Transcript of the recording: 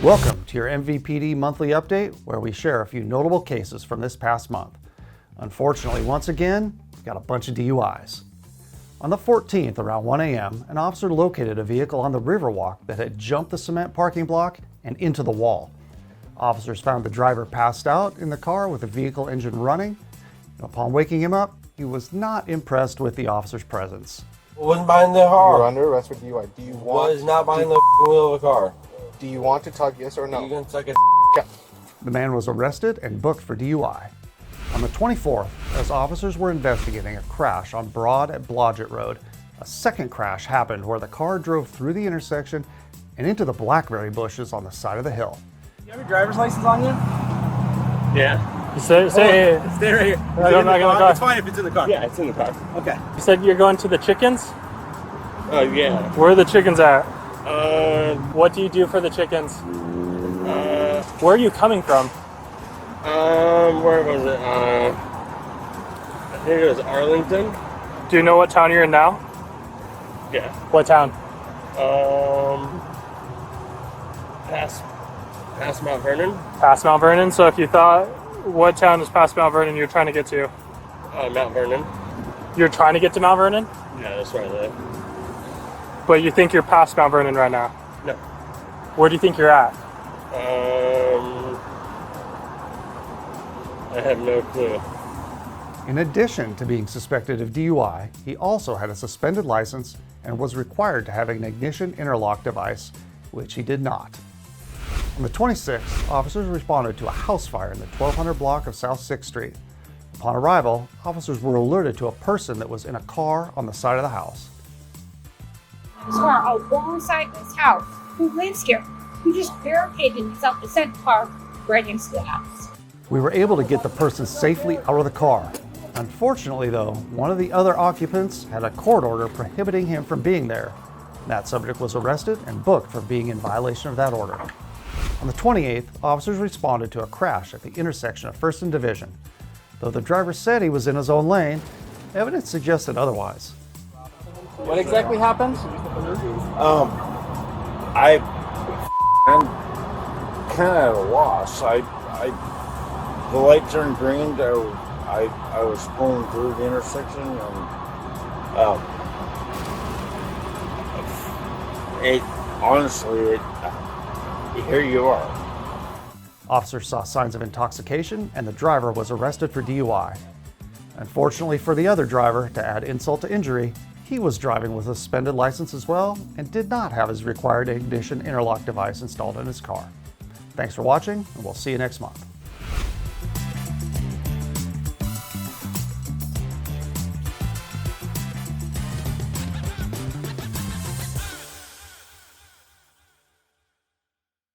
Welcome to your MVPD monthly update, where we share a few notable cases from this past month. Unfortunately, once again, we've got a bunch of DUIs. On the 14th, around 1 a.m., an officer located a vehicle on the Riverwalk that had jumped the cement parking block and into the wall. Officers found the driver passed out in the car with the vehicle engine running. And upon waking him up, he was not impressed with the officer's presence. Wasn't behind the car. You're under arrest for DUI. Do you want? Was not behind the wheel of the car. Do you want to talk yes or no? You can suck it. Okay. The man was arrested and booked for DUI. On the 24th, as officers were investigating a crash on Broad at Blodgett Road, a second crash happened where the car drove through the intersection and into the blackberry bushes on the side of the hill. You have your driver's license on you? Yeah. Stay right here. I'm not gonna car. It's fine if it's in the car. Yeah, it's in the car. Okay. You said you're going to the chickens? Oh, Yeah. Where are the chickens at? What do you do for the chickens? Where are you coming from? Where was it? I think it was Arlington. Do you know what town you're in now? Yeah. What town? Past Mount Vernon. Past Mount Vernon. So if you thought, what town is past Mount Vernon you're trying to get to? Mount Vernon. You're trying to get to Mount Vernon? Yeah, that's where I live. But you think you're past Mount Vernon right now? No. Where do you think you're at? I have no clue. In addition to being suspected of DUI, he also had a suspended license and was required to have an ignition interlock device, which he did not. On the 26th, officers responded to a house fire in the 1200 block of South 6th Street. Upon arrival, officers were alerted to a person that was in a car on the side of the house. Car alongside this house. Who lives here? Who just barricaded himself inside the car right next to the house. We were able to get the person safely out of the car. Unfortunately, though, one of the other occupants had a court order prohibiting him from being there. That subject was arrested and booked for being in violation of that order. On the 28th, officers responded to a crash at the intersection of 1st and Division. Though the driver said he was in his own lane, evidence suggested otherwise. What exactly happened? I'm kind of at a loss. The light turned green. I was pulling through the intersection, and here you are. Officers saw signs of intoxication and the driver was arrested for DUI. Unfortunately for the other driver, to add insult to injury, he was driving with a suspended license as well and did not have his required ignition interlock device installed in his car. Thanks for watching, and we'll see you next month.